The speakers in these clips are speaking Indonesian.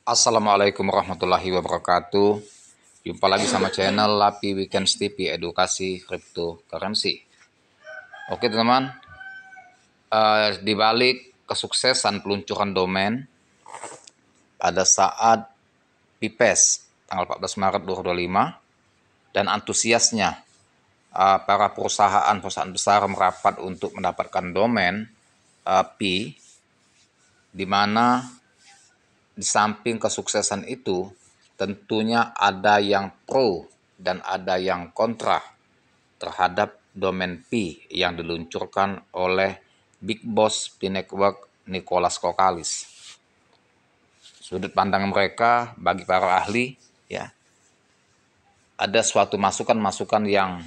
Assalamualaikum warahmatullahi wabarakatuh. Jumpa lagi sama channel Lapi Weekends TV Edukasi Cryptocurrency. Oke teman-teman, di balik kesuksesan peluncuran domain pada saat PIPES tanggal 14 Maret 2025 dan antusiasnya para perusahaan besar merapat untuk mendapatkan domain Pi, di mana di samping kesuksesan itu, tentunya ada yang pro dan ada yang kontra terhadap domain Pi yang diluncurkan oleh Big Boss Pi Network Nicholas Kokalis. Sudut pandang mereka bagi para ahli, ya, ada suatu masukan-masukan yang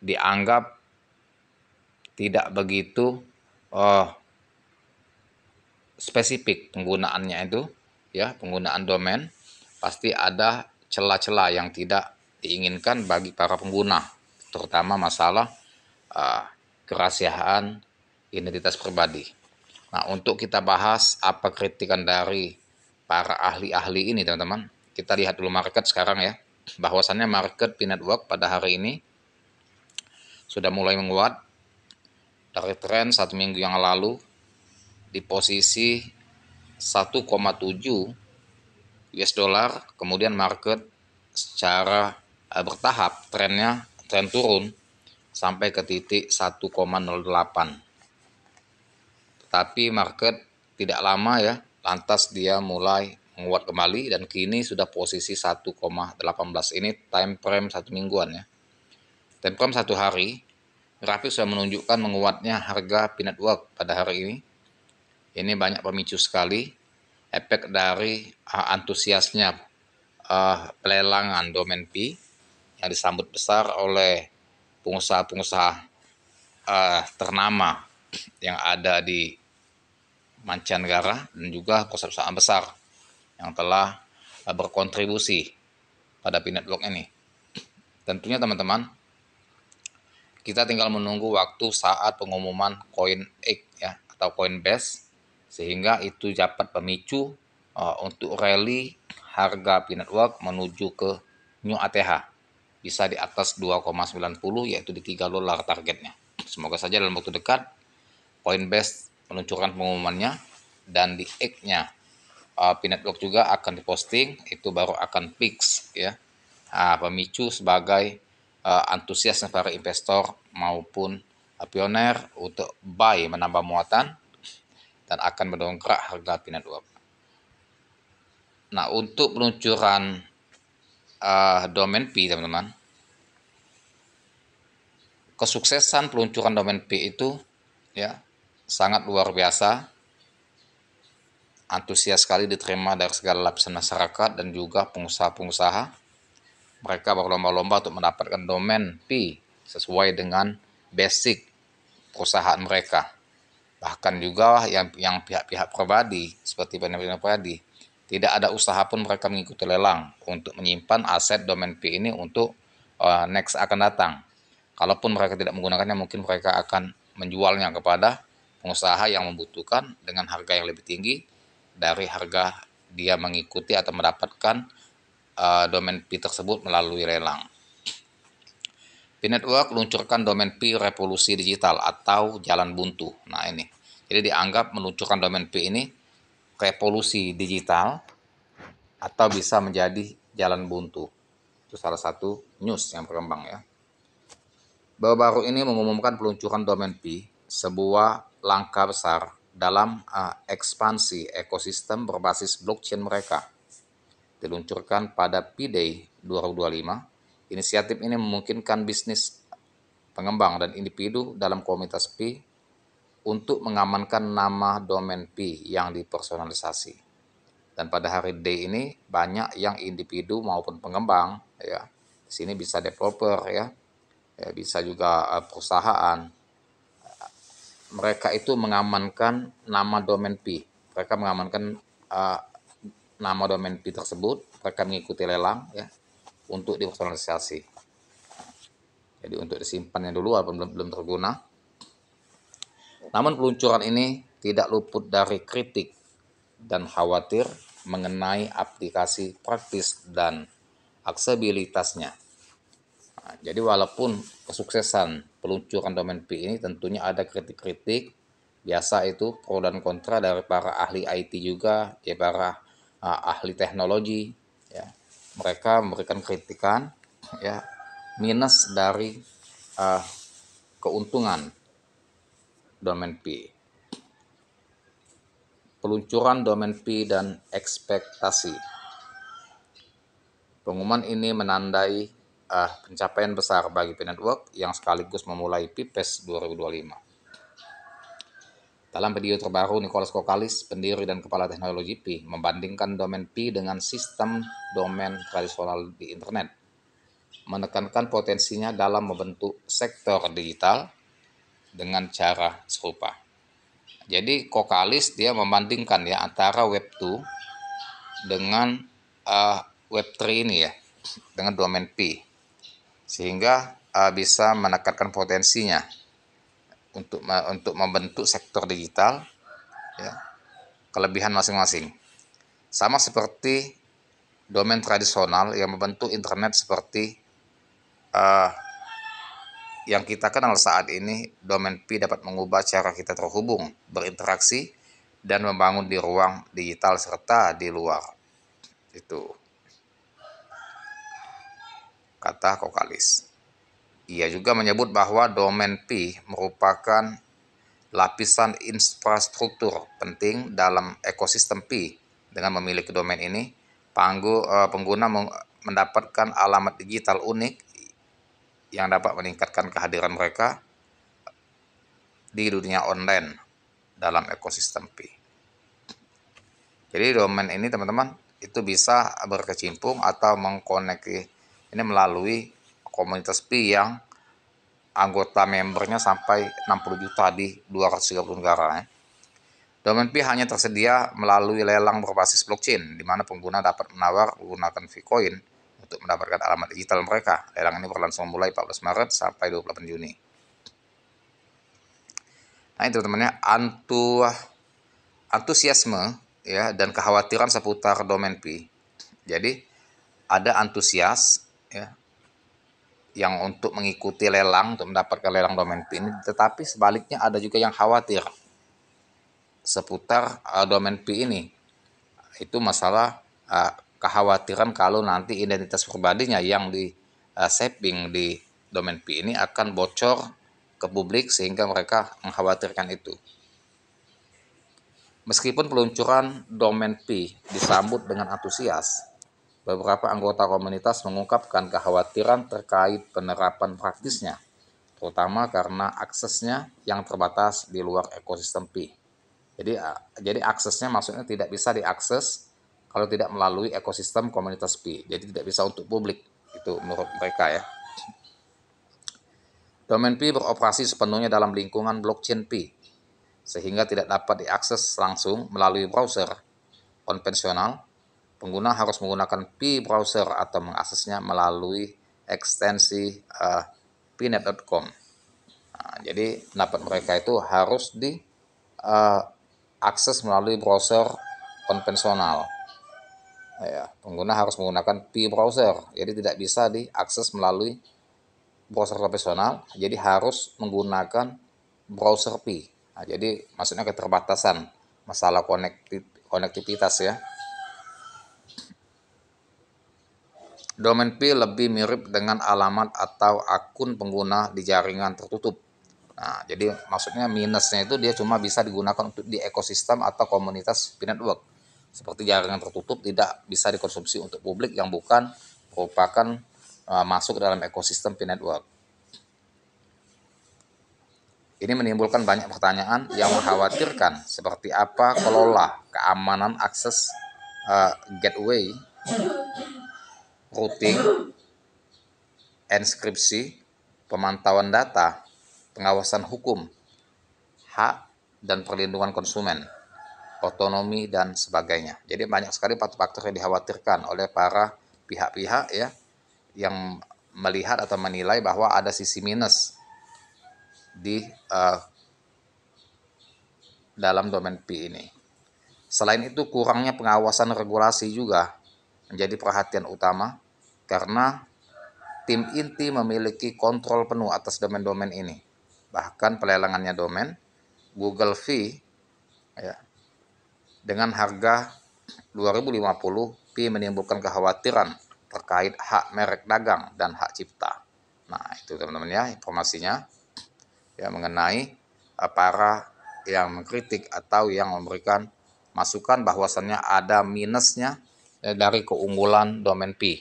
dianggap tidak begitu spesifik penggunaannya itu, ya, penggunaan domain pasti ada celah-celah yang tidak diinginkan bagi para pengguna, terutama masalah kerahasiaan identitas pribadi. Nah, untuk kita bahas apa kritikan dari para ahli-ahli ini, teman-teman, kita lihat dulu market sekarang ya. Bahwasannya market Pi Network pada hari ini sudah mulai menguat dari tren satu minggu yang lalu di posisi 1,7 US dollar, kemudian market secara bertahap tren turun sampai ke titik 1,08. Tetapi market tidak lama ya, lantas dia mulai menguat kembali dan kini sudah posisi 1,18. Ini time frame satu mingguan ya. Time frame satu hari, grafik sudah menunjukkan menguatnya harga Pi Network pada hari ini. Ini banyak pemicu sekali, efek dari antusiasnya pelelangan domain Pi yang disambut besar oleh pengusaha-pengusaha ternama yang ada di mancanegara dan juga perusahaan besar yang telah berkontribusi pada Pi Network ini. Tentunya teman-teman, kita tinggal menunggu waktu saat pengumuman CoinEx ya atau Coinbase, sehingga itu dapat pemicu untuk rally harga Pi Network menuju ke new ATH, bisa di atas 2,90, yaitu di $3 targetnya. Semoga saja dalam waktu dekat Coinbase meluncurkan pengumumannya dan di X-nya Pi Network juga akan diposting, itu baru akan fix ya, pemicu sebagai antusiasnya para investor maupun pioner untuk buy menambah muatan dan akan mendongkrak harga Pi Network. Nah, untuk peluncuran domain Pi, teman-teman, kesuksesan peluncuran domain Pi itu ya sangat luar biasa, antusias sekali diterima dari segala lapisan masyarakat dan juga pengusaha-pengusaha. Mereka berlomba-lomba untuk mendapatkan domain Pi sesuai dengan basic perusahaan mereka. Bahkan juga yang pihak-pihak pribadi seperti pihak pribadi, tidak ada usaha pun mereka mengikuti lelang untuk menyimpan aset domain Pi ini untuk next akan datang. Kalaupun mereka tidak menggunakannya, mungkin mereka akan menjualnya kepada pengusaha yang membutuhkan dengan harga yang lebih tinggi dari harga dia mengikuti atau mendapatkan domain Pi tersebut melalui lelang. Pi Network meluncurkan domain Pi revolusi digital atau jalan buntu. Nah ini, jadi dianggap meluncurkan domain Pi ini revolusi digital atau bisa menjadi jalan buntu. Itu salah satu news yang berkembang ya. Baru-baru ini mengumumkan peluncuran domain Pi, sebuah langkah besar dalam ekspansi ekosistem berbasis blockchain mereka. Diluncurkan pada Pi Day 2025, inisiatif ini memungkinkan bisnis pengembang dan individu dalam komunitas Pi untuk mengamankan nama domain Pi yang dipersonalisasi. Dan pada hari D ini banyak yang individu maupun pengembang ya. Di sini bisa developer ya, bisa juga perusahaan. Mereka itu mengamankan nama domain Pi. Mereka mengamankan nama domain Pi tersebut, mereka mengikuti lelang ya untuk dipersonalisasi. Jadi untuk disimpannya dulu walaupun belum terguna. Namun peluncuran ini tidak luput dari kritik dan khawatir mengenai aplikasi praktis dan aksesibilitasnya. Nah, jadi walaupun kesuksesan peluncuran domain P ini tentunya ada kritik-kritik, biasa itu pro dan kontra dari para ahli IT juga, ya para ahli teknologi, ya. Mereka memberikan kritikan, ya, minus dari keuntungan domain P. Peluncuran domain P dan ekspektasi. Pengumuman ini menandai pencapaian besar bagi P-Network yang sekaligus memulai PIPES 2025. Dalam video terbaru, Nicholas Kokalis, pendiri dan kepala teknologi P, membandingkan domain P dengan sistem domain tradisional di internet, menekankan potensinya dalam membentuk sektor digital dengan cara serupa. Jadi Kokalis dia membandingkan ya antara Web 2 dengan Web 3 ini ya, dengan domain P, sehingga bisa menekankan potensinya untuk membentuk sektor digital, ya, kelebihan masing-masing. Sama seperti domain tradisional yang membentuk internet seperti yang kita kenal saat ini, domain P dapat mengubah cara kita terhubung, berinteraksi, dan membangun di ruang digital serta di luar. Itu kata Kokalis. Ia juga menyebut bahwa domain P merupakan lapisan infrastruktur penting dalam ekosistem P. Dengan memiliki domain ini, pengguna mendapatkan alamat digital unik yang dapat meningkatkan kehadiran mereka di dunia online dalam ekosistem P. Jadi domain ini teman-teman itu bisa berkecimpung atau mengkoneksi ini melalui komunitas P yang anggota membernya sampai 60 juta di 230 negara. Domain P hanya tersedia melalui lelang berbasis blockchain, di mana pengguna dapat menawar menggunakan Vcoin untuk mendapatkan alamat digital mereka. Lelang ini berlangsung mulai 14 Maret sampai 28 Juni. Nah itu teman-temannya, antusiasme ya dan kekhawatiran seputar domain P. Jadi ada antusias ya yang untuk mengikuti lelang untuk mendapatkan lelang domain P ini, tetapi sebaliknya ada juga yang khawatir seputar domain P ini. Itu masalah kekhawatiran kalau nanti identitas pribadinya yang di saving di domain P ini akan bocor ke publik, sehingga mereka mengkhawatirkan itu. Meskipun peluncuran domain P disambut dengan antusias, beberapa anggota komunitas mengungkapkan kekhawatiran terkait penerapan praktisnya, terutama karena aksesnya yang terbatas di luar ekosistem P. Jadi aksesnya maksudnya tidak bisa diakses kalau tidak melalui ekosistem komunitas P. Jadi tidak bisa untuk publik, itu menurut mereka ya. Domain P beroperasi sepenuhnya dalam lingkungan blockchain P, sehingga tidak dapat diakses langsung melalui browser konvensional. Pengguna harus menggunakan P browser atau mengaksesnya melalui ekstensi pnet.com. Nah, jadi pendapat mereka itu harus diakses melalui browser konvensional. Ya, pengguna harus menggunakan P browser, jadi tidak bisa diakses melalui browser konvensional. Jadi harus menggunakan browser P. Nah, jadi maksudnya keterbatasan masalah konektivitas ya. Domain P lebih mirip dengan alamat atau akun pengguna di jaringan tertutup. Nah, jadi maksudnya minusnya itu dia cuma bisa digunakan untuk di ekosistem atau komunitas P-Network. Seperti jaringan tertutup tidak bisa dikonsumsi untuk publik yang bukan merupakan masuk dalam ekosistem P-Network. Ini menimbulkan banyak pertanyaan yang mengkhawatirkan seperti apa kelola keamanan akses gateway, routing, enskripsi, pemantauan data, pengawasan hukum, hak dan perlindungan konsumen, otonomi dan sebagainya. Jadi banyak sekali faktor-faktor yang dikhawatirkan oleh para pihak-pihak ya yang melihat atau menilai bahwa ada sisi minus di dalam domain P ini. Selain itu, kurangnya pengawasan regulasi juga menjadi perhatian utama karena tim inti memiliki kontrol penuh atas domain-domain ini. Bahkan pelelangannya domain Google Fee ya, dengan harga 2050 Pi menimbulkan kekhawatiran terkait hak merek dagang dan hak cipta. Nah, itu teman-teman ya informasinya ya mengenai para yang mengkritik atau yang memberikan masukan bahwasannya ada minusnya dari keunggulan domain Pi.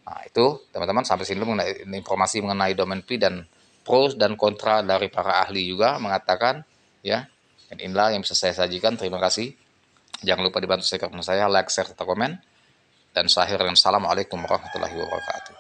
Nah, itu teman-teman sampai sini dulu informasi mengenai domain Pi dan pros dan kontra dari para ahli juga mengatakan ya. Dan inilah yang bisa saya sajikan. Terima kasih. Jangan lupa dibantu subscribe saya, like, share, serta komen. Dan saya akhir dengan assalamualaikum warahmatullahi wabarakatuh.